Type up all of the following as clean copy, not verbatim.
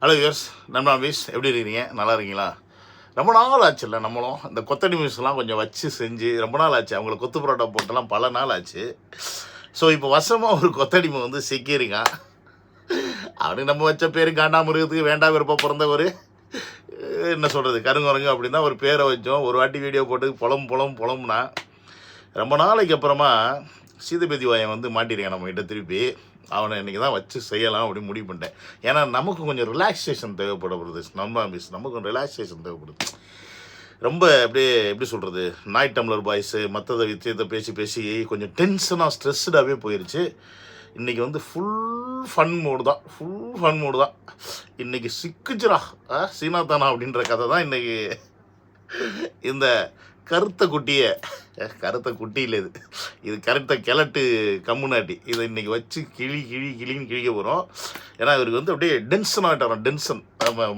Hello use நம்ம views எப்படி இருக்கீங்க? நல்லா இருக்கீங்களா? ரொம்ப நாள் ஆச்சுல்ல நம்மளும் இந்த கொத்தடி மியூஸ்லாம் கொஞ்சம் வச்சு செஞ்சு ரொம்ப நாள் ஆச்சு. அவங்கள கொத்து பரோட்டா போட்டெல்லாம் பல நாள் ஆச்சு. ஸோ இப்போ வசமாக ஒரு கொத்தடிமை வந்து சிக்கியிருக்கான். அவனுக்கு நம்ம வச்ச பேர் காண்டாமிருகத்துக்கு வேண்டாம் விருப்பம் பிறந்தவர் என்ன சொல்கிறது கருங்குரங்கு அப்படின்னு தான் ஒரு பேரை வச்சோம். ஒரு வாட்டி வீடியோ போட்டு புலம்புனா ரொம்ப நாளைக்கு அப்புறமா சீதபதி வாயன் வந்து மாட்டிருக்கான் நம்மகிட்ட திருப்பி. அவனை இன்றைக்கி தான் வச்சு செய்யலாம் அப்படின்னு முடிவு பண்ணிட்டேன். ஏன்னா நமக்கு கொஞ்சம் ரிலாக்ஸேஷன் தேவைப்படுது. நமக்கு கொஞ்சம் ரிலாக்ஸேஷன் தேவைப்படுது. ரொம்ப அப்படியே எப்படி சொல்கிறது நாய் டம்ளர் பாய்ஸு மற்றதை விஷயத்தை பேசி கொஞ்சம் டென்ஷனாக ஸ்ட்ரெஸ்டாகவே போயிடுச்சு. இன்றைக்கி வந்து ஃபுல் ஃபன் மூடு தான். இன்றைக்கி சிக்குச்சுரா சீனாதானா அப்படின்ற கதை தான் இன்றைக்கி. இந்த கருத்த குட்டியில் இது கருத்த கிழட்டு கம்முனாட்டி இதை இன்றைக்கி வச்சு கிளின்னு கிழிக்க போகிறோம். ஏன்னா இவருக்கு வந்து அப்படியே டென்ஷன் ஆகிட்டாரான். டென்ஷன்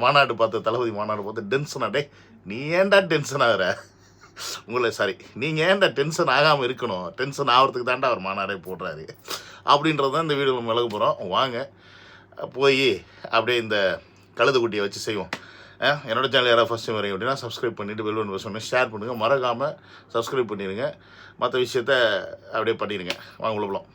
மாநாடு பார்த்து தளபதி மாநாடு பார்த்து டென்ஷன் ஆகிட்டே. நீ ஏன்டா டென்ஷன் ஆகிற நீங்கள் ஏன்டா டென்ஷன் ஆகாமல் இருக்கணும்? டென்ஷன் ஆகிறதுக்கு தாண்டா அவர் மாநாடே போடுறாரு அப்படின்றது தான் இந்த வீடியோ நம்ம விலக போகிறோம். வாங்க போய் அப்படியே இந்த கழுது குட்டியை வச்சு செய்வோம். என்னோட சேனல் யாராவது ஃபஸ்ட் டைம் வரீங்க அப்படின்னா சப்ஸ்கிரைப் பண்ணிவிட்டு பெல் பட்டன் சொன்னால் ஷேர் பண்ணுங்கள். மறக்காமல் சப்ஸ்கிரைப் பண்ணிடுங்க. மற்ற விஷயத்த அப்படியே பண்ணிடுங்க. வாங்க உள்ள போகலாம்.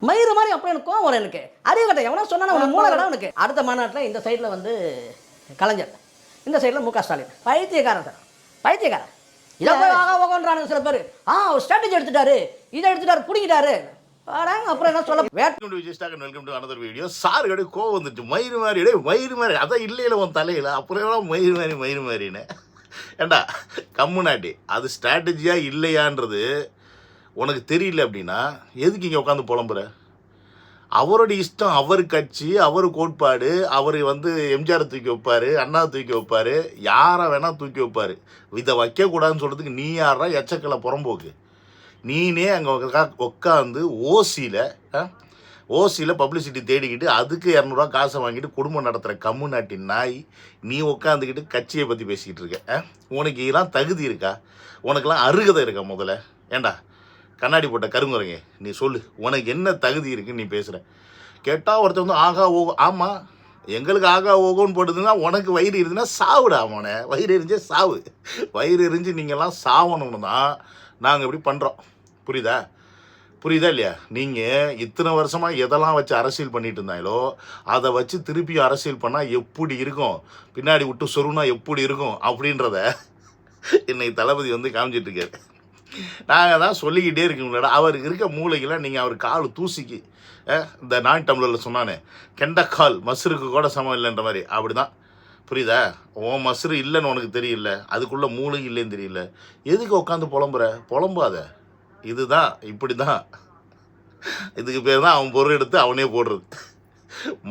மயிறு மாதிரி அப்போ எனக்கு கோவம் வரும். எனக்கு அறிவு கட்ட எவனா சொன்னா உனக்கு மூளை கடை உனக்கு. அடுத்த மாநாட்டில் இந்த சைடில் வந்து கலைஞர், இந்த சைடில் முக ஸ்டாலின். பைத்தியக்காரன் சார், பைத்தியக்காரன். இதை போய் ஆகான்றானுங்க சில பேர். ஒரு ஸ்ட்ராட்டஜி எடுத்துட்டாரு, இதை எடுத்துட்டாரு, பிடிக்கிட்டாரு. அப்புறம் என்ன சொல்ல welcome to another video. Sir கடை கோவம் வந்துட்டு மயிறு மாதிரி அதான் இல்லையில உன் தலையில் அப்புறம் மயிறு மாதிரின்னு ஏண்டா கம்முனாட்டி அது ஸ்ட்ராட்டஜியாக இல்லையான்றது உனக்கு தெரியல அப்படின்னா எதுக்கு இங்கே உட்காந்து புலம்புற? அவருடைய இஷ்டம், அவர் கட்சி, அவர் கோட்பாடு. அவர் வந்து எம்ஜிஆர் தூக்கி வைப்பார், அண்ணா தூக்கி வைப்பார், யாரை வேணால் தூக்கி வைப்பார். இதை வைக்கக்கூடாதுன்னு சொல்கிறதுக்கு நீ யாரா எச்சக்கலை புறம்போக்கு? நீனே அங்கே உட்காந்து ஓசியில் பப்ளிசிட்டி தேடிக்கிட்டு அதுக்கு 200 காசை வாங்கிட்டு குடும்பம் நடத்துகிற கம்முனாட்டி நாய் நீ உட்காந்துக்கிட்டு கட்சியை பற்றி பேசிக்கிட்டு இருக்க. உனக்கு இதெல்லாம் தகுதி இருக்கா? உனக்கெல்லாம் அருகதை இருக்கா? முதல்ல ஏண்டா கண்ணாடி போட்ட கருங்குறங்க நீ சொல்லு, உனக்கு என்ன தகுதி இருக்குன்னு நீ பேசுகிற? கேட்டால் ஒருத்தர் வந்து ஆகா ஓகோ. ஆமாம், எங்களுக்கு ஆகா ஓகோன்னு போட்டுதுன்னா உனக்கு வயிறு இருந்துன்னா சாவுடா. அவனை வயிறு எரிஞ்சே சாவு. வயிறு எரிஞ்சு நீங்கள்லாம் சாவணும்னு தான் நாங்கள் இப்படி பண்ணுறோம். புரியுதா இல்லையா? நீங்கள் இத்தனை வருஷமாக எதெல்லாம் வச்சு அரசியல் பண்ணிட்டு இருந்தாங்களோ அதை வச்சு திருப்பி அரசியல் பண்ணால் எப்படி இருக்கும், பின்னாடி விட்டு சொருனா எப்படி இருக்கும் அப்படின்றத இன்னைக்கு தளபதி வந்து காமிச்சிட்ருக்காரு. நாங்கள் தான் சொல்லிக்கிட்டே இருக்கீங்களா, அவருக்கு இருக்க மூளைக்கெல்லாம் நீங்கள் அவர் கால் தூசிக்கு இந்த நாய் டம்ளரில் சொன்னானே கெண்டக்கால் மசுருக்கு கூட சமம் இல்லைன்ற மாதிரி அப்படி தான். புரியுதா? உன் மசுரு இல்லைன்னு உனக்கு தெரியல, அதுக்குள்ளே மூளை இல்லைன்னு தெரியல. எதுக்கு உட்காந்து புலம்பாத. இதுதான் இப்படி தான். இதுக்கு பேர் தான் அவன் பொருள் எடுத்து அவனே போடுறது.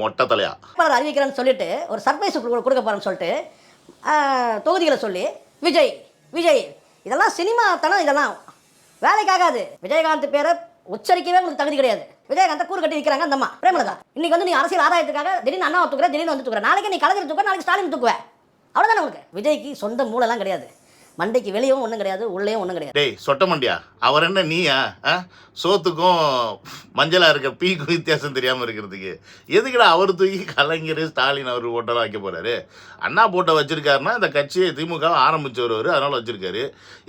மொட்டை தலையா அறிவிக்கிறேன்னு சொல்லிட்டு ஒரு சர்ப்ரைஸ் கொடுக்க போகிறேன்னு சொல்லிட்டு தொகுதிகளை சொல்லி விஜய் இதெல்லாம் சினிமா தனம், இதெல்லாம் வேலைக்காகாது. விஜயகாந்த் பேரை உச்சரிக்கவே உங்களுக்கு தகுதி கிடையாது. விஜயகாந்த் கூறு கட்டி வைக்கிறாங்க அந்த அம்மா பிரேமலதா. இன்னைக்கு வந்து நீ அரசியல் ஆதாயத்துக்காக திடீர்னு அண்ணாவை தூக்குற, திடீர்னு வந்து தூக்குற. நாளைக்கு நீ கலைஞர் தூக்குற, நாளைக்கு ஸ்டாலின் தூக்குவேன். அவ்வளோதானே உங்களுக்கு. விஜய்க்கு சொந்த மூளைலாம் கிடையாது. மண்டைக்கு வெளியும் ஒன்றும் கிடையாது, உள்ளேயும் ஒன்றும் கிடையாது. டேய் சொட்ட மண்டியா, அவர் என்ன நீயா? சோத்துக்கும் மஞ்சளாக இருக்க பீக்கும் வித்தியாசம் தெரியாமல் இருக்கிறதுக்கு எதுக்குடா அவர் தூக்கி கலைஞர் ஸ்டாலின் அவர் போட்டெல்லாம் வைக்க போகிறாரு? அண்ணா போட்டோ வச்சுருக்காருன்னா இந்த கட்சியை திமுக ஆரம்பிச்சவர் அதனால் வச்சுருக்காரு.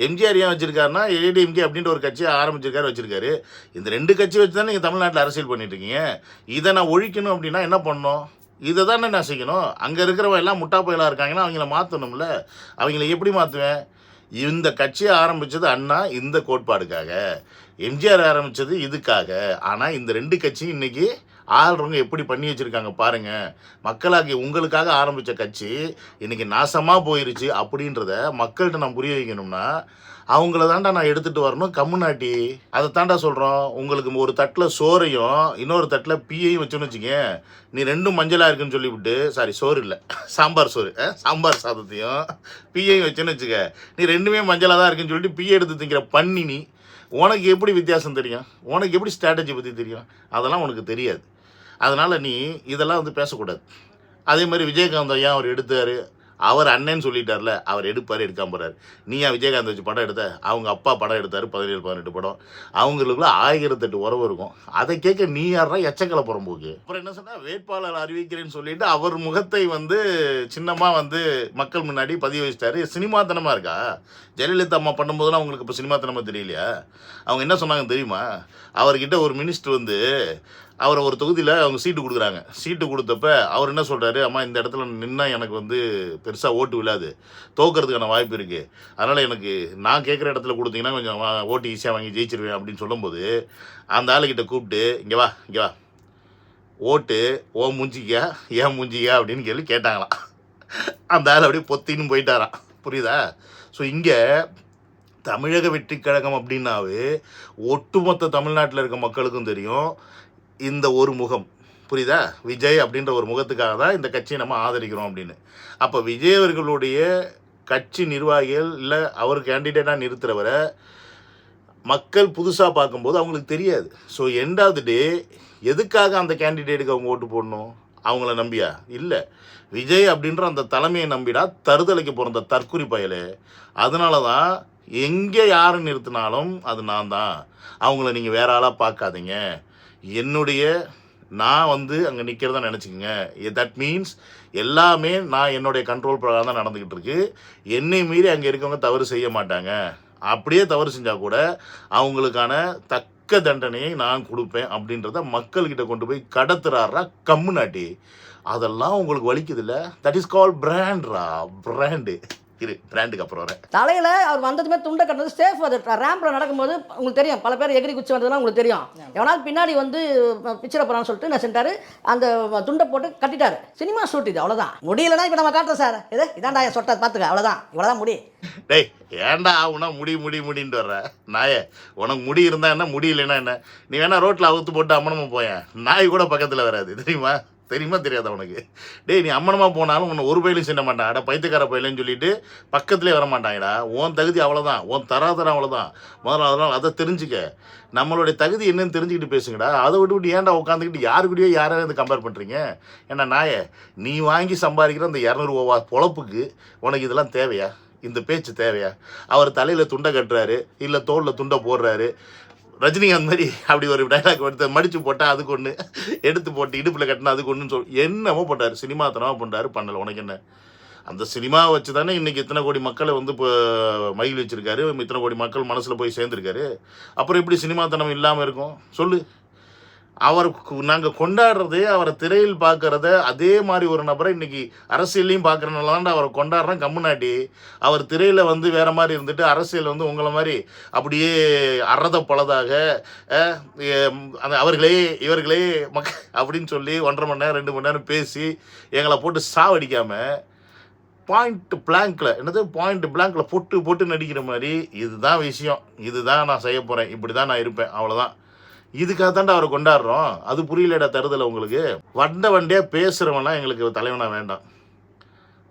எம்ஜிஆர் ஏன் வச்சுருக்காருன்னா ஏடிஎம்கே அப்படின்ற ஒரு கட்சியை வச்சுருக்காரு. இந்த 2 கட்சி வச்சு தான் நீங்கள் தமிழ்நாட்டில் அரசியல் பண்ணிட்டு இருக்கீங்க. இதை நான் ஒழிக்கணும் அப்படின்னா என்ன பண்ணணும்? இதை தானே நான் செய்யணும். அங்கே இருக்கிறவங்க எல்லாம் முட்டா பயலாக இருக்காங்கன்னா அவங்கள மாற்றணும்ல. அவங்கள எப்படி மாற்றுவேன்? இந்த கட்சியை ஆரம்பித்தது அண்ணா இந்த கோட்பாடுக்காக, எம்ஜிஆர் ஆரம்பித்தது இதுக்காக. ஆனால் இந்த 2 கட்சியும் இன்றைக்கி ஆள்றவங்க எப்படி பண்ணி வச்சுருக்காங்க பாருங்கள். மக்களாகி உங்களுக்காக ஆரம்பித்த கட்சி இன்றைக்கி நாசமாக போயிருச்சு அப்படின்றத மக்கள்கிட்ட நான் புரிய வைக்கணும்னா அவங்கள தாண்டா நான் எடுத்துகிட்டு வரணும். கம்முனாட்டி அதை தாண்டா சொல்கிறோம். உங்களுக்கு ஒரு தட்டில் சோறையும் இன்னொரு தட்டில் பீயையும் வச்சோன்னு வச்சுக்க, நீ 2 மஞ்சளாக இருக்குன்னு சொல்லிவிட்டு, சோறு இல்லை சாம்பார் சாதத்தையும் பீயையும் வச்சோன்னு வச்சுக்க, நீ 2மே மஞ்சளாக தான் இருக்குன்னு சொல்லிட்டு பீயை எடுத்து திங்கிற பண்ணி நீ உனக்கு எப்படி வித்தியாசம் தெரியும்? உனக்கு எப்படி ஸ்ட்ராட்டஜி பற்றி தெரியும்? அதெல்லாம் உனக்கு தெரியாது. அதனால் நீ இதெல்லாம் வந்து பேசக்கூடாது. அதே மாதிரி விஜயகாந்த் ஏன் அவர் எடுத்தார், அவர் அண்ணன் சொல்லிட்டார்ல, அவர் எடுப்பார், எடுக்காம போறாரு. நீ ஏன் விஜயகாந்த் வச்சு படம் எடுத்த? அவங்க அப்பா படம் எடுத்தார் 17 18 படம். அவங்களுக்குள்ள 1008 உறவு இருக்கும். அதை கேட்க நீ யாரா எச்சக்கலை புறம்போக்கு? அப்புறம் என்ன சொன்னா, வேட்பாளர் அறிவிக்கிறேன்னு சொல்லிட்டு அவர் முகத்தை வந்து சின்னமா வந்து மக்கள் முன்னாடி பதிவு வச்சிட்டாரு. சினிமாத்தனமா இருக்கா? ஜெயலலிதா அம்மா பண்ணும்போதெல்லாம் அவங்களுக்கு இப்போ சினிமாத்தனமா தெரியலையா? அவங்க என்ன சொன்னாங்க தெரியுமா? அவர்கிட்ட ஒரு மினிஸ்டர் வந்து அவரை ஒரு தொகுதியில் அவங்க சீட்டு கொடுக்குறாங்க. சீட்டு கொடுத்தப்ப அவர் என்ன சொல்கிறாரு, அம்மா இந்த இடத்துல நின்னா எனக்கு வந்து பெருசாக ஓட்டு விழாது, தோக்கிறதுக்கான வாய்ப்பு இருக்குது, அதனால் எனக்கு நான் கேட்குற இடத்துல கொடுத்தீங்கன்னா கொஞ்சம் ஓட்டு ஈஸியாக வாங்கி ஜெயிச்சிருவேன் அப்படின்னு சொல்லும்போது அந்த ஆளுக்கிட்ட கூப்பிட்டு இங்கே வா இங்கே வா, ஓட்டு ஓ மூஞ்சிக்கா ஏன் மூஞ்சிக்கா அப்படின்னு கேள்வி கேட்டாங்களாம். அந்த ஆள் அப்படியே பொத்தின்னு போயிட்டாராம். புரியுதா? ஸோ இங்கே தமிழக வெற்றி கழகம் அப்படின்னாவே ஒட்டுமொத்த தமிழ்நாட்டில் இருக்க மக்களுக்கும் தெரியும் இந்த ஒரு முகம். புரியுதா? விஜய் அப்படின்ற ஒரு முகத்துக்காக தான் இந்த கட்சியை நம்ம ஆதரிக்கிறோம் அப்படின்னு. அப்போ விஜய் அவர்களுடைய கட்சி நிர்வாகிகள் இல்லை அவர் கேண்டிடேட்டாக நிறுத்துறவரை மக்கள் புதுசாக பார்க்கும்போது அவங்களுக்கு தெரியாது. ஸோ எண்ட் ஆஃப் தி டே எதுக்காக அந்த கேண்டிடேட்டுக்கு அவங்க ஓட்டு போடணும்? அவங்கள நம்பியா? இல்லை, விஜய் அப்படின்ற அந்த தலைமையை நம்பிடா தருதலைக்கு பிறந்த தற்குறி பயலே. அதனால தான் எங்கே யார் நிறுத்தினாலும் அது நான் தான், அவங்கள நீங்கள் வேற ஆளாக பார்க்காதீங்க, என்னுடைய நான் வந்து அங்கே நிற்கிறதா நினச்சிக்கோங்க. தட் மீன்ஸ் எல்லாமே நான் என்னுடைய கண்ட்ரோல் பிரகாரம் தான் நடந்துக்கிட்டு இருக்கு. என்னை மீறி அங்கே இருக்கவங்க தவறு செய்ய மாட்டாங்க. அப்படியே தவறு செஞ்சால் கூட அவங்களுக்கான தக்க தண்டனையை நான் கொடுப்பேன் அப்படின்றத மக்கள்கிட்ட கொண்டு போய் கடத்துறாரா கம்முனாட்டி. அதெல்லாம் உங்களுக்கு வலிக்குது இல்லை? தட் இஸ் கால் பிராண்ட்ரா, பிராண்டு. இரு, பிராண்டுக்கு அப்புறம் வரேன். தலையில் அவர் வந்ததுமே துண்டை கட்டினது சேஃப். அது ரேம்பில் நடக்கும்போது உங்களுக்கு தெரியும், பல பேர் எகிரி குச்சி வந்ததுலாம் உங்களுக்கு தெரியும். எவனால் பின்னாடி வந்து பிக்சரை போகிறான்னு சொல்லிட்டு நான் சென்றார், அந்த துண்டை போட்டு கட்டிட்டார். சினிமா ஷூட் இது, அவ்வளோதான். முடியலன்னா இப்போ நம்ம காட்டுறோம் சார், இதான்டா சொட்டை பார்த்துக்க, அவ்வளோதான், இவ்வளோதான் முடி. டேய் ஏன்டா ஆகுனா முடின்னு வர்ற நாயே? உனக்கு முடி இருந்தா என்ன, முடியலன்னா என்ன? நீ வேணா ரோட்டில் அவுத்து போட்டு அம்மனமாக போயேன், நாய் கூட பக்கத்தில் வராது. தெரியுமா தெரியாதா உனக்கு? டேய் நீ அம்மனமாக போனாலும் உன்னை ஒரு பயிலும் செய்ய மாட்டான். அட பைத்தியக்கார பயிலுன்னு சொல்லிட்டு பக்கத்துலேயே வர மாட்டாங்கடா. உன் தகுதி அவ்வளோதான், உன் தராதரம் அவ்வளோதான். முதல்ல அதனால் அதை தெரிஞ்சுக்க. நம்மளுடைய தகுதி என்னன்னு தெரிஞ்சுக்கிட்டு பேசுங்கடா. அதை விட்டு ஏன்டா உட்காந்துக்கிட்டு யாருக்கிட்டயோ யாராவது வந்து கம்பேர் பண்ணுறீங்க? ஏன்னா நாயே, நீ வாங்கி சம்பாதிக்கிற அந்த 200 ரூபா பொழப்புக்கு உனக்கு இதெல்லாம் தேவையா? இந்த பேச்சு தேவையா? அவர் தலையில் துண்டை கட்டுறாரு, இல்லை தோளில் துண்டை போடுறாரு. ரஜினிகாந்த் மாதிரி அப்படி ஒரு டைலாக் எடுத்து மடித்து போட்டால் அதுக்கு ஒன்று, எடுத்து போட்டு இடுப்பில் கட்டினா அதுக்கு ஒன்றுன்னு என்னமோ பண்ணுறாரு. சினிமா தனமாக பண்ணுறாரு. பண்ணலை, உனக்கு என்ன? அந்த சினிமாவை வச்சு தானே இன்றைக்கி இத்தனை கோடி மக்களை வந்து இப்போ மகிழ் வச்சுருக்காரு, இத்தனை கோடி மக்கள் மனசில் போய் சேர்ந்துருக்காரு. அப்புறம் எப்படி சினிமாத்தனம் இல்லாமல் இருக்கும் சொல்லு? அவருக்கு நாங்கள் கொண்டாடுறதே, அவரை திரையில் பார்க்குறத அதே மாதிரி ஒரு நபரை இன்றைக்கி அரசியல்லையும் பார்க்குறனால அவரை கொண்டாடுறேன் கம்முனாட்டி. அவர் திரையில் வந்து வேறு மாதிரி இருந்துட்டு அரசியல் வந்து உங்களை மாதிரி அப்படியே அறத பழதாக அந்த அவர்களே இவர்களே அப்படின்னு சொல்லி 1.5 மணி நேரம் 2 மணி நேரம் பேசி எங்களை போட்டு சாவடிக்காமல் பாயிண்ட் பிளாங்கில் போட்டு நடிக்கிற மாதிரி இதுதான் விஷயம், இதுதான் நான் செய்ய போகிறேன், இப்படி தான் நான் இருப்பேன், அவ்வளோதான். இதுக்காக தாண்டா அவரை கொண்டாடுறோம். அது புரியலடா தருதலை உங்களுக்கு? வண்டியாக பேசுகிறவன்லாம் எங்களுக்கு தலைவனாக வேண்டாம்.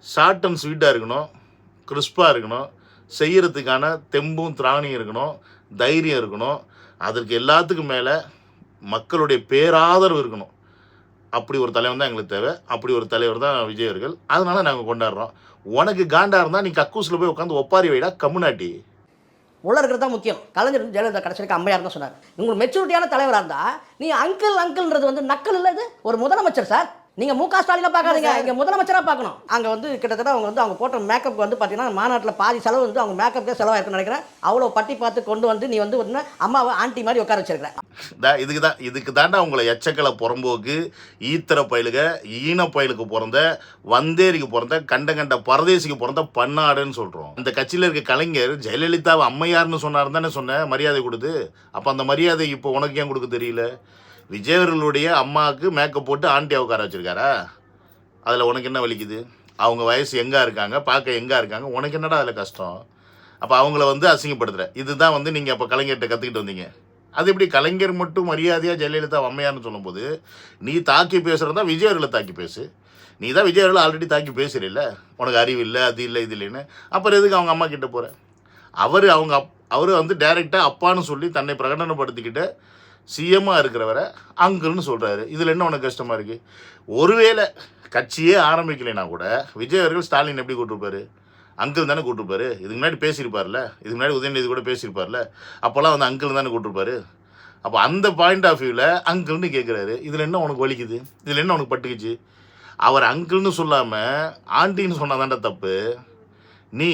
ஷார்ட் அண்ட் ஸ்வீட்டாக இருக்கணும், கிறிஸ்பாக இருக்கணும், செய்கிறதுக்கான தெம்பும் திராணியும் இருக்கணும், தைரியம் இருக்கணும். அதற்கு எல்லாத்துக்கும் மேலே மக்களுடைய பேராதரவு இருக்கணும். அப்படி ஒரு தலைவன் தான் எங்களுக்கு தேவை. அப்படி ஒரு தலைவர் தான் விஜய் அவர்கள். அதனால நாங்கள் கொண்டாடுறோம். உனக்கு காண்டா இருந்தால் நீ கக்கூஸில் போய் உட்காந்து ஒப்பாரி வைடா கம்முனாட்டி. உள்ள இருக்கிறது தான் முக்கியம். கலைஞர் ஜெயலலிதா கடைசிக்கு அம்மையார் தான் சொன்னார். உங்களுக்கு மெச்சூரிட்டியான தலைவராக இருந்தால் நீ அங்கிள்ன்றது வந்து நக்கல் இல்லை, இது ஒரு முதலமைச்சர் சார். நீங்கள் மு க ஸ்டாலினை பார்க்காதீங்க, இங்கே முதலமைச்சராக பார்க்கணும். அங்கே வந்து கிட்டத்தட்ட அவங்க வந்து அவங்க போட்ட மேக்கப் வந்து பார்த்தீங்கன்னா மாநாட்டில் பாதி செலவு வந்து அவங்க மேக்கப்புக்கே செலவாயிருக்குன்னு நினைக்கிறேன். அவ்வளோ பட்டி பார்த்து கொண்டு வந்து நீ வந்து அம்மாவை ஆண்டி மாதிரி உட்கார வச்சிருக்கிறேன். இதுக்கு தாண்டா உங்களை எச்சக்கலை புறம்போக்கு ஈத்திர பயிலுக ஈன பயிலுக்கு பிறந்த வந்தேரிக்கு பிறந்த கண்ட பரதேசிக்கு பிறந்த பன்னாடுன்னு சொல்கிறோம். அந்த கட்சியில் இருக்க கலைஞர் ஜெயலலிதாவை அம்மையார்னு சொன்னார் தானே சொன்னேன், மரியாதை கொடுத்து. அப்போ அந்த மரியாதை இப்போ உனக்கு ஏன் கொடுக்க தெரியல? விஜய் அவர்களுடைய அம்மாவுக்கு மேக்கப் போட்டு ஆண்டியை உட்கார வச்சுருக்காரா? அதில் உனக்கு என்ன வலிக்குது? அவங்க வயசு எங்கே இருக்காங்க, பார்க்க எங்கே இருக்காங்க, உனக்கு என்னடா அதில் கஷ்டம்? அப்போ அவங்கள வந்து அசிங்கப்படுத்துகிற இதுதான் வந்து நீங்கள் அப்போ கலைஞர்கிட்ட கற்றுக்கிட்டு வந்தீங்க. அது எப்படி கலைஞர் மட்டும் மரியாதையாக ஜெயலலிதா அம்மையார்னு சொல்லும்போது நீ தாக்கி பேசுகிறதா விஜய் அவர்களை தாக்கி பேசு. நீ தான் விஜய் அவர்களை ஆல்ரெடி தாக்கி பேசுகிறீல்ல, உனக்கு அறிவு இல்லை, அது இல்லை, இது இல்லைன்னு. அப்புறம் எதுக்கு அவங்க அம்மா கிட்டே போகிற? அவர் வந்து டைரெக்டாக அப்பான்னு சொல்லி தன்னை பிரகடனப்படுத்திக்கிட்டு சிஎம்மாக இருக்கிறவரை அங்கிள்னு சொல்கிறாரு. இதில் என்ன உனக்கு கஷ்டமாக இருக்குது? ஒருவேளை கட்சியே ஆரம்பிக்கலைன்னா கூட விஜய் அவர்கள் ஸ்டாலின் எப்படி கூப்பிட்டுருப்பாரு? அங்கிள் தானே கூப்பிட்டுருப்பாரு. இதுக்கு முன்னாடி பேசியிருப்பார்ல, இதுக்கு முன்னாடி உதயநிதி கூட பேசியிருப்பார்ல, அப்போல்லாம் வந்து அங்கிள் தானே கூப்பிட்டுருப்பாரு. அப்போ அந்த பாயிண்ட் ஆஃப் வியூவில் அங்கிள்னு கேட்குறாரு. இதில் என்ன உனக்கு வலிக்குது? இதில் என்ன உனக்கு பட்டுக்குச்சு? அவர் அங்கிள்னு சொல்லாமல் ஆண்டின்னு சொன்னாதான்டா தப்பு. நீ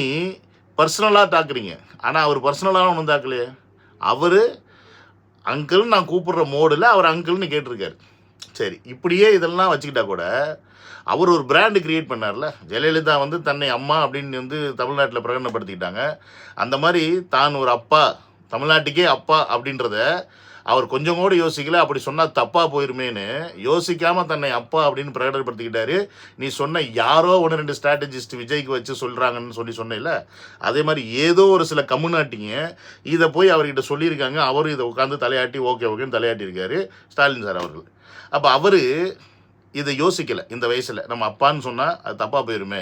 பர்சனலாக தாக்குறீங்க, ஆனால் அவர் பர்சனலாக ஒன்றும் தாக்கலையே. அவர் அங்கிள்னு நான் கூப்பிடுற மோடில் அவர் அங்கிள்னு கேட்டிருக்காரு. சரி, இப்படியே இதெல்லாம் வச்சுக்கிட்டா கூட அவர் ஒரு பிராண்டு கிரியேட் பண்ணார்ல. ஜெயலலிதா வந்து தன்னை அம்மா அப்படின்னு வந்து தமிழ்நாட்டில் பிரகடனப்படுத்திக்கிட்டாங்க. அந்த மாதிரி தான் ஒரு அப்பா, தமிழ்நாட்டுக்கே அப்பா அப்படின்றத அவர் கொஞ்சம் கூட யோசிக்கல. அப்படி சொன்னால் தப்பாக போயிருமேன்னு யோசிக்காமல் தன்னை அப்பா அப்படின்னு பிரகடனப்படுத்திக்கிட்டாரு. நீ சொன்ன யாரோ 1-2 ஸ்ட்ராட்டஜிஸ்ட் விஜய்க்கு வச்சு சொல்கிறாங்கன்னு சொன்னேன்ல, அதே மாதிரி ஏதோ ஒரு சில கம்முனாட்டிங்க இதை போய் அவர்கிட்ட சொல்லியிருக்காங்க. அவரும் இதை உட்காந்து தலையாட்டி ஓகேன்னு தலையாட்டியிருக்காரு ஸ்டாலின் சார் அவர்கள். அப்போ அவர் இதை யோசிக்கலை. இந்த வயசில் நம்ம அப்பான்னு சொன்னால் அது தப்பாக போயிருமே,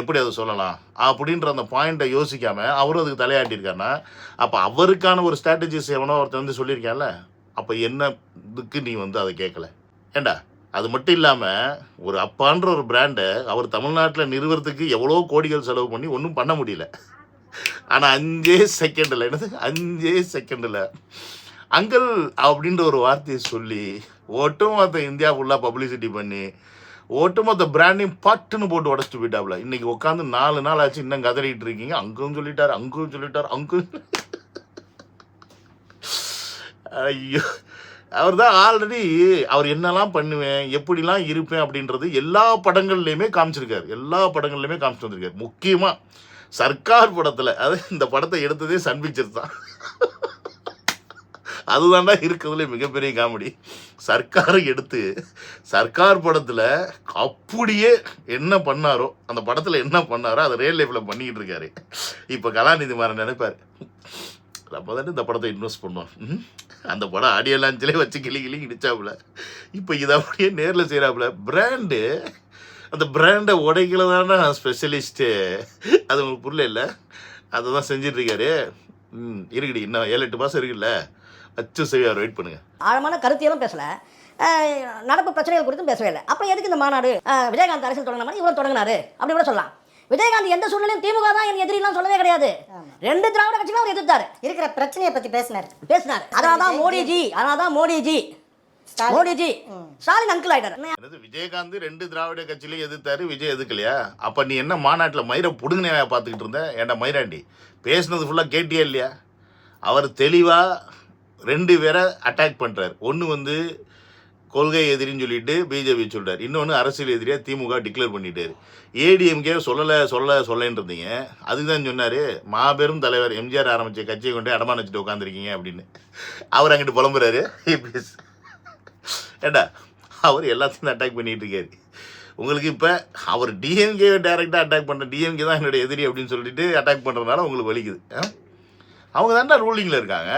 எப்படி அதை சொல்லலாம் அப்படின்ற அந்த பாயிண்ட்டை யோசிக்காமல் அவரும் அதுக்கு தலையாட்டியிருக்காருன்னா, அப்போ அவருக்கான ஒரு ஸ்ட்ராட்டஜிஸ் எவனோ ஒருத்தர் வந்து சொல்லியிருக்கான்ல, அப்போ என்ன இதுக்கு நீ வந்து அதை கேட்கல? ஏண்டா, அது மட்டும் இல்லாமல் ஒரு அப்பான்ற ஒரு பிராண்டை அவர் தமிழ்நாட்டில் நிறுவனத்துக்கு எவ்வளோ கோடிகள் செலவு பண்ணி ஒன்றும் பண்ண முடியல. ஆனால் 5 செகண்டில், என்னது 5 செகண்டில் அங்கிள் அப்படின்ற ஒரு வார்த்தையை சொல்லி ஒட்டுமொத்த இந்தியா ஃபுல்லாக பப்ளிசிட்டி பண்ணி ஒட்டுமொத்த பிராண்டையும் பட்டுன்னு போட்டு உடச்சிட்டு போயிட்டாப்புல. இன்னைக்கு உட்காந்து 4 நாள் ஆச்சு, இன்னும் கதறிட்டு இருக்கீங்க. அங்கிள்னு சொல்லிட்டார், அங்கிள்னு சொல்லிட்டார், அங்கிள். ஐயோ, அவர் தான் ஆல்ரெடி அவர் என்னெல்லாம் பண்ணுவேன், எப்படிலாம் இருப்பேன் அப்படின்றது எல்லா படங்கள்லையுமே காமிச்சிருக்காரு. எல்லா படங்கள்லையுமே காமிச்சிட்டு வந்திருக்காரு. முக்கியமாக சர்க்கார் படத்தில், அது இந்த படத்தை எடுத்ததே சன் பிக்சர்ஸ் தான். அதுதான்டா இருக்கிறதுல மிகப்பெரிய காமெடி. சர்க்காரை எடுத்து சர்க்கார் படத்தில் அப்படியே என்ன பண்ணாரோ, அந்த படத்தில் என்ன பண்ணாரோ அதை ரியல் லைஃப்பில் பண்ணிக்கிட்டு இருக்காரு. இப்போ கலாநிதி மாறன் நினைப்பார், நம்ம தானே இந்த படத்தை இன்வெஸ்ட் பண்ணோம், அந்த படம் ஆடியோ லான்ச்சிலே வச்சு கிளி இடிச்சாப்புல. இப்போ இதை அப்படியே நேரில் செய்கிறாப்புல. பிராண்டு, அந்த பிராண்டை உடைக்கல தானே ஸ்பெஷலிஸ்ட்டு. அது உங்களுக்கு புரியல இல்லை? அதை தான் செஞ்சிட்ருக்காரு. இருக்குடி, இன்னும் 7-8 மாதம் இருக்குல்ல, அச்சு செய்வார், வெயிட் பண்ணுங்க. ஆழமான கருத்தியலும் பேசல, நடப்பு பிரச்சனைகள் குறித்தும் பேசவே இல்லை. அப்புறம் எதுக்கு இந்த மாநாடு? விஜயகாந்த் அரசியல் தொடங்கின மாதிரி இவரும் தொடங்கினாரு அப்படி கூட சொல்லலாம். விஜயகாந்த் எந்த சூழ்நிலையும் திமுக தான் என் எதிரிலாம் சொல்லவே கிடையாது. 2 திராவிட கட்சிகளும் அவர் எதிர்த்தாரு. இருக்கிற பிரச்சனையை பற்றி பேசினார். அதனால தான் மோடிஜி ஸ்டாலின் அங்கிள் ஆயிட்டாரு. என்னது விஜயகாந்த் 2 திராவிட கட்சியிலையும் எதிர்த்தாரு, விஜய் எதுக்கலையா? அப்போ நீ என்ன மாநாட்டில் மயிரை புடுங்கினே பார்த்துக்கிட்டு இருந்த? ஏன்டா மயிராண்டி பேசுனது ஃபுல்லாக கேட்டியா இல்லையா? அவர் தெளிவாக 2 பேரை அட்டாக் பண்ணுறாரு. ஒன்று வந்து கொள்கை எதிரின்னு சொல்லிட்டு பிஜேபி சொல்கிறார், இன்னொன்று அரசியல் எதிரியாக திமுக டிக்ளேர் பண்ணிட்டாரு. ஏடிஎம்கே சொல்லன்னு இருந்தீங்க, அதுதான் சொன்னார், மாபெரும் தலைவர் எம்ஜிஆர் ஆரம்பித்த கட்சியை கொண்டு அடமான வச்சுட்டு உட்காந்துருக்கீங்க அப்படின்னு. அவர் அங்கிட்டு புலம்புறாரு. ஏண்டா, அவர் எல்லாத்தையும் அட்டாக் பண்ணிகிட்டு இருக்காரு. உங்களுக்கு இப்போ அவர் டிஎம்கே டைரெக்டாக அட்டாக் பண்ணுற, டிஎம்கே தான் என்னுடைய எதிரி அப்படின்னு சொல்லிட்டு அட்டாக் பண்ணுறதுனால உங்களுக்கு வலிக்குது. அவங்க தானே ரூலிங்கில் இருக்காங்க,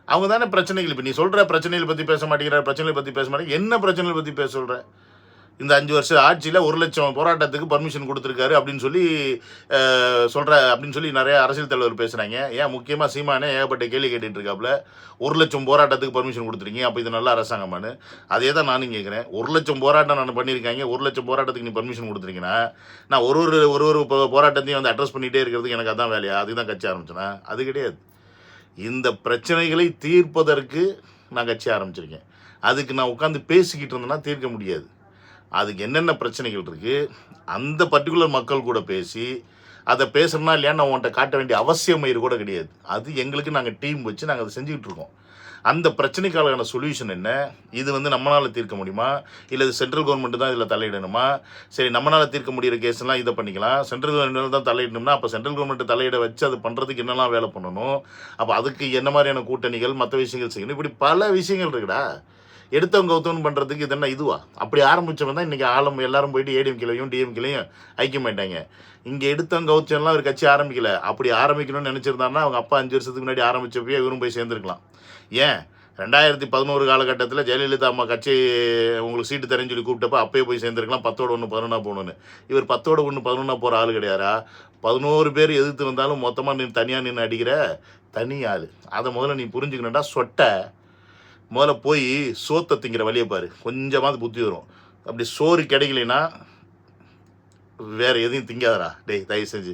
அவங்க தானே பிரச்சனைகள். இப்போ நீ சொல்கிற பிரச்சனைகளை பற்றி பேச மாட்டேங்கிற, பிரச்சனைகளை பற்றி பேச மாட்டேங்க. என்ன பிரச்சனைகளை பற்றி பேச சொல்கிற? இந்த 5 வருஷம் ஆட்சியில் 1 லட்சம் போராட்டத்துக்கு பர்மிஷன் கொடுத்துருக்காரு அப்படின்னு சொல்லி அப்படின்னு சொல்லி நிறைய அரசியல் தலைவர் பேசுகிறாங்க. ஏன் முக்கியமாக சீமானே ஏகப்பட்ட கேள்வி கேட்டுட்டு இருக்காப்புல, 1 லட்சம் போராட்டத்துக்கு பர்மிஷன் கொடுத்துருக்கீங்க, அப்போ இது நல்ல அரசாங்கமானு. அதே தான் நானும் கேட்குறேன். 1 லட்சம் போராட்டம் நான் பண்ணியிருக்காங்க, 1 லட்சம் போராட்டத்துக்கு நீ பர்மிஷன் கொடுத்துருக்கீங்கன்னா நான் ஒரு போராட்டத்தையும் வந்து அட்ரஸ் பண்ணிகிட்டே இருக்கிறதுக்கு எனக்கு அதான் வேலையா? அதுக்கு தான் கட்சி ஆரம்பிச்சேன்னா? அது கிடையாது. இந்த பிரச்சனைகளை தீர்ப்பதற்கு நான் கட்சி ஆரம்பிச்சிருக்கேன். அதுக்கு நான் உட்காந்து பேசிக்கிட்டு இருந்தேன்னா தீர்க்க முடியாது. அதுக்கு என்னென்ன பிரச்சனைகள் இருக்குது அந்த பர்டிகுலர் மக்கள் கூட பேசி அதை பேசுகிறோன்னா இல்லையா நான் உன்கிட்ட காட்ட வேண்டிய அவசியம் கூட கிடையாது. அது எங்களுக்கு நாங்கள் டீம் வச்சு நாங்கள் அதை செஞ்சுக்கிட்டு இருக்கோம். அந்த பிரச்சனைக்கான சொல்யூஷன் என்ன? இது வந்து நம்மளால் தீர்க்க முடியுமா, இல்லை இது சென்ட்ரல் கவர்மெண்ட் தான் இதில் தலையிடணுமா? சரி, நம்மளால் தீர்க்க முடிகிற கேஸ்லாம் இதை பண்ணிக்கலாம். சென்ட்ரல் கவர்மெண்ட் தான் தலையிடணும்னா அப்போ சென்ட்ரல் கவர்மெண்ட் தலையிட வச்சு அது பண்ணுறதுக்கு என்னெல்லாம் வேலை பண்ணணும், அப்போ அதுக்கு என்ன மாதிரியான கூட்டணிகள் மற்ற விஷயங்கள் செய்யணும், இப்படி பல விஷயங்கள் இருக்குடா. எடுத்தவங்க கௌத்தவன் பண்ணுறதுக்கு இது என்ன இதுவா? அப்படி ஆரம்பித்தவன் தான் இன்றைக்கி எல்லாரும் போயிட்டு ஏடிஎம்கேலையும் டிஎம்கேலையும் ஐக்கியமாயிட்டாங்க. இங்கே எடுத்தவங்க கௌச்சம்லாம் ஒரு கட்சி ஆரம்பிக்கல. அப்படி ஆரம்பிக்கணும்னு நினச்சிருந்தாருன்னா அவங்க அப்பா 5 வருஷத்துக்கு முன்னாடி ஆரம்பித்தப்பயே இவரும் போய் சேர்ந்துருக்கலாம். ஏன் 2011 காலகட்டத்தில் ஜெயலலிதா அம்மா கட்சி உங்களுக்கு சீட்டு தரேன்னு சொல்லி கூப்பிட்டப்போ அப்பயே போய் சேர்ந்துருக்கலாம். 10ஓட 1 11 போகணுன்னு. இவர் 10ஓட 1 11 போகிற ஆள் கிடையாரா? 11 பேர் எதிர்த்து வந்தாலும் மொத்தமாக நீ தனியாக நின்று அடிக்கிற தனி ஆள். அதை முதல்ல நீ புரிஞ்சுக்கணும்டா. சொட்டை முதல்ல போய் சோத்தை திங்கிற வழியை பாரு, கொஞ்சமாவது புத்தி வரும். அப்படி சோறு கிடைக்கலைன்னா வேறு எதையும் திங்காதடா டேய் தயவு செஞ்சு.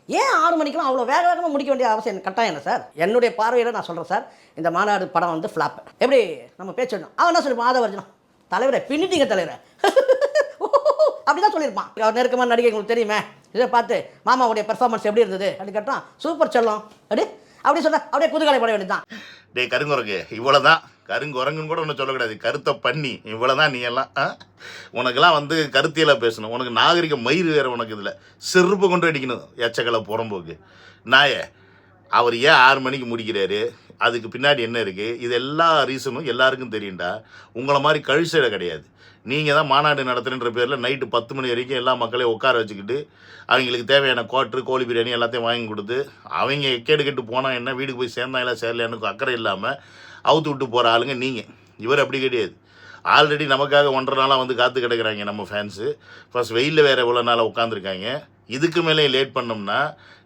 ஏன் 6 மணிக்கெல்லாம் அவ்வளோ வேக வேகமாக முடிக்க வேண்டிய அவசியம் கட்டாயம் என்ன சார்? என்னுடைய பார்வையில் நான் சொல்கிறேன் சார், இந்த மாநாடு படம் வந்து ஃப்ளாப். எப்படி நம்ம பேசிடணும், அவன் என்ன சொல்லியிருப்பான், ஆதவர்ஜனம் தலைவரை பின்னிட்டீங்க தலைவரை அப்படி தான் சொல்லியிருப்பான். அவர் நெருக்கமான நடிகை உங்களுக்கு தெரியுமே, இதை பார்த்து மாமாவுடைய பெர்ஃபார்மன்ஸ் எப்படி இருந்தது அப்படி கேட்டான், சூப்பர் செல்லம் அப்படி சொன்ன அப்படியே குதுகலை பட வேண்டியதுதான். டே கருங்குரங்கு இவ்வளோதான், கருங்குரங்குன்னு கூட ஒன்றும் சொல்லக்கூடாது, கருத்தை பண்ணி இவ்வளோதான். நீ எல்லாம் உனக்கெல்லாம் வந்து கருத்தியெல்லாம் பேசணும், உனக்கு நாகரிக மயிறு வேறு உனக்கு இதில் செருப்பு கொண்டு அடிக்கணும். எச்சக்கலை புறம்போக்கு நாயே. அவர் ஏன் 6 மணிக்கு முடிக்கிறாரு, அதுக்கு பின்னாடி என்ன இருக்குது, இது எல்லா ரீசனும் எல்லாருக்கும் தெரியும்டா. உங்களை மாதிரி கழிச்சட கிடையாது. நீங்கள் தான் மாநாடு நடத்துகின்ற பேரில் நைட்டு 10 மணி வரைக்கும் எல்லா மக்களையும் உட்கார வச்சுக்கிட்டு அவங்களுக்கு தேவையான குவாட்ரு கோழி பிரியாணி எல்லாத்தையும் வாங்கி கொடுத்து அவங்க கேடு கெட்டு போனால் என்ன, வீட்டுக்கு போய் சேர்ந்தாங்களா சேரலையான்னு அக்கறை இல்லாமல் அவுத்து விட்டு போகிற ஆளுங்க நீங்கள். இவர் அப்படி கிடையாது. ஆல்ரெடி நமக்காக 1.5 நாளாக வந்து காத்து கிடக்குறாங்க நம்ம ஃபேன்ஸு. ஃபர்ஸ்ட் வெயிலில் வேறு இவ்வளோ நாளாக உட்காந்துருக்காங்க. இதுக்கு மேலே லேட் பண்ணோம்னா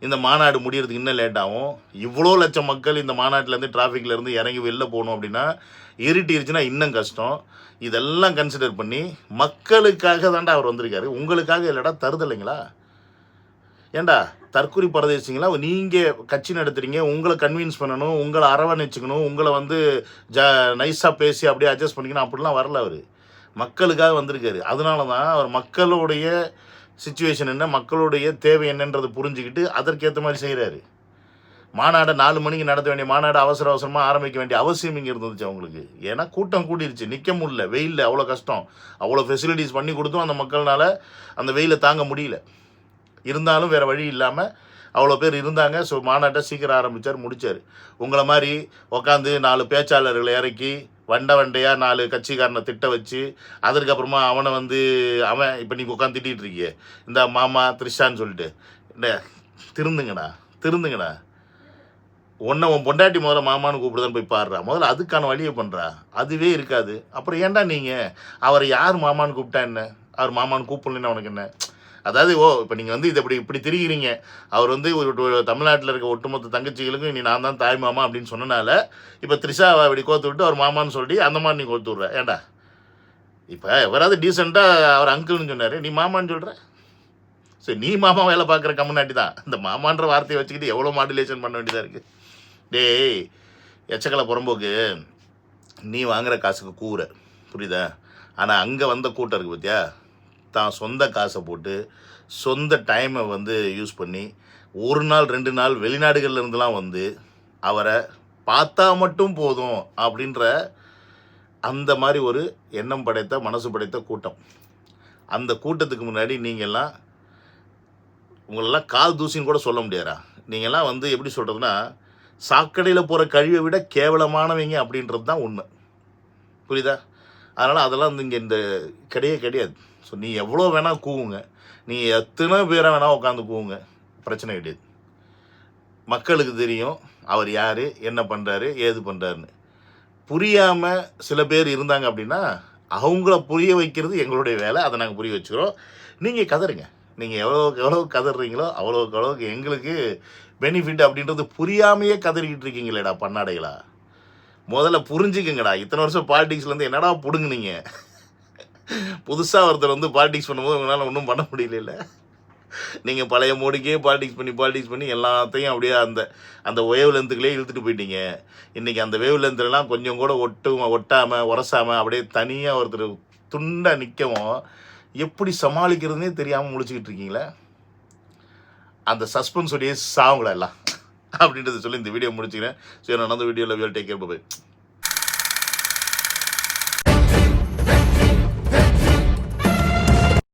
இந்த மாநாடு முடியறதுக்கு இன்னும் லேட் ஆகும். இவ்வளோ லட்சம் மக்கள் இந்த மாநாட்டிலேருந்து டிராஃபிக்லேருந்து இறங்கி வெளில போகணும் அப்படின்னா இருட்டிருச்சுன்னா இன்னும் கஷ்டம். இதெல்லாம் கன்சிடர் பண்ணி மக்களுக்காக தாண்டா அவர் வந்திருக்காரு, உங்களுக்காக இல்லைடா தருதலைங்களா. ஏண்டா தற்கொலை பரதேசிங்களா, நீங்கள் கட்சி நடத்துகிறீங்க, உங்களை கன்வின்ஸ் பண்ணணும், உங்களை அரவணைச்சிக்கணும், உங்களை வந்து நைஸாக பேசி அப்படியே அட்ஜஸ்ட் பண்ணிக்கணும், அப்படிலாம் வரல. அவர் மக்களுக்காக வந்திருக்காரு. அதனால தான் அவர் மக்களுடைய சிச்சுவேஷன் என்ன, மக்களுடைய தேவை என்னன்றது புரிஞ்சுக்கிட்டு அதற்கேற்ற மாதிரி செய்கிறாரு. மாநாடை 4 மணிக்கு நடத்த வேண்டிய மாநாடு அவசர அவசரமாக ஆரம்பிக்க வேண்டிய அவசியம் இங்கே இருந்துச்சு அவங்களுக்கு. ஏன்னா கூட்டம் கூடிருச்சு, நிற்க முடியல, வெயிலில் அவ்வளோ கஷ்டம். அவ்வளோ ஃபெசிலிட்டிஸ் பண்ணி கொடுத்தும் அந்த மக்கள்னால அந்த வெயிலை தாங்க முடியல. இருந்தாலும் வேறு வழி இல்லாமல் அவ்வளோ பேர் இருந்தாங்க. ஸோ மாநாட்டை சீக்கிரம் ஆரம்பித்தார், முடித்தார். உங்களை மாதிரி உட்காந்து 4 பேச்சாளர்களை இறக்கி வண்டையாக 4 கட்சிக்காரனை திட்ட வச்சு அதற்கப்புறமா அவனை வந்து அவன் இப்போ நீங்கள் உட்காந்து திட்டிகிட்டு இருக்கியே இந்த மாமா த்ரிஷான்னு சொல்லிட்டு, இல்லை திருந்துங்கண்ணா. உன்னை உன் பொண்டாட்டி முதல்ல மாமான்னு கூப்பிடுதான்னு போய் பாடுறா, முதல்ல அதுக்கான வழியை பண்ணுறா. அதுவே இருக்காது. அப்புறம் ஏன்டா நீங்கள் அவரை யார் மாமான்னு கூப்பிட்டா என்ன, அவர் மாமான்னு கூப்பிடலன்னா உனக்கு என்ன? அதாவது இப்போ நீங்கள் வந்து இதை இப்படி திரிகிறீங்க. அவர் வந்து ஒரு தமிழ்நாட்டில் இருக்க ஒட்டுமொத்த தங்கச்சிகளுக்கும் இனி நான் தான் தாய் மாமா அப்படின்னு சொன்னனால இப்போ த்ரிஷாவை அப்படி கோத்து விட்டு அவர் மாமான்னு சொல்லி அந்த மாதிரி நீ கோத்து விட்ற. ஏண்டா இப்போ எவராது டீசெண்டாக அவர் அங்கிள்னு சொன்னார், நீ மாமான்னு சொல்கிற. சரி, நீ மாமா வேலை பார்க்குற கம்முனாட்டி தான் இந்த மாமான்ற வார்த்தையை வச்சுக்கிட்டு எவ்வளோ மாடுலேஷன் பண்ண வேண்டியதாக இருக்குது. டேய் எச்சக்கலை புறம்போக்கு, நீ வாங்குகிற காசுக்கு கூற புரியுதா? ஆனால் அங்கே வந்த கூட்டம் இருக்குது பார்த்தியா, தான் சொந்த காசை போட்டு சொந்த டைமை வந்து யூஸ் பண்ணி 1 நாள் 2 நாள் வெளிநாடுகளில் இருந்துலாம் வந்து அவரை பார்த்தா மட்டும் போதும் அப்படின்ற அந்த மாதிரி ஒரு எண்ணம் படைத்த மனசு படைத்த கூட்டம். அந்த கூட்டத்துக்கு முன்னாடி நீங்கள்லாம் உங்களெல்லாம் கால் தூசின்னு கூட சொல்ல முடியாதா? நீங்கள்லாம் வந்து எப்படி சொல்கிறதுனா சாக்கடையில் போகிற கழிவை விட கேவலமானவங்க அப்படின்றது தான் உண்மை, புரியுதா? அதனால் அதெல்லாம் வந்து இங்கே இந்த கிடையாது. ஸோ நீ எவ்வளோ வேணால் கூவுங்க, நீ எத்தனை பேரை வேணால் உட்காந்து கூவுங்க, பிரச்சனை கிடையாது. மக்களுக்கு தெரியும் அவர் யார், என்ன பண்ணுறாரு, ஏது பண்ணுறாருன்னு. புரியாமல் சில பேர் இருந்தாங்க அப்படின்னா அவங்கள புரிய வைக்கிறது எங்களுடைய வேலை. அதை நாங்கள் புரிய வச்சுக்கிறோம். நீங்கள் கதறுங்க, நீங்கள் எவ்வளோ கதறீங்களோ அவ்வளோக்கு எங்களுக்கு பெனிஃபிட் அப்படின்றது புரியாமையே கதறிக்கிட்டு இருக்கீங்களேடா பண்ணாடைகளா. முதல்ல புரிஞ்சுக்குங்கடா. இத்தனை வருஷம் பாலிடிக்ஸ்லேருந்து என்னடா பிடுங்குனீங்க? புதுசாக ஒருத்தர் வந்து பாலிடிக்ஸ் பண்ணும்போது உங்களால் ஒன்றும் பண்ண முடியல. நீங்கள் பழைய மோடிக்கே பாலிடிக்ஸ் பண்ணி எல்லாத்தையும் அப்படியே அந்த வேவ் லென்த்துக்குள்ளே இழுத்துட்டு போயிட்டீங்க. இன்றைக்கி அந்த வேவ் லென்த்துலாம் கொஞ்சம் கூட ஒட்டாமல் உரசாமல் அப்படியே தனியாக ஒருத்தர் துண்டாக நிற்கவும் எப்படி சமாளிக்கிறதுனே தெரியாமல் முழிச்சிக்கிட்டு இருக்கீங்களே. அந்த சஸ்பென்ஸோடையே சாவுங்களா எல்லாம் அப்படின்றத சொல்லி இந்த வீடியோ முடிச்சுக்கிறேன். சரி, நான் அந்த வீடியோவில் டேக் கேர், பை.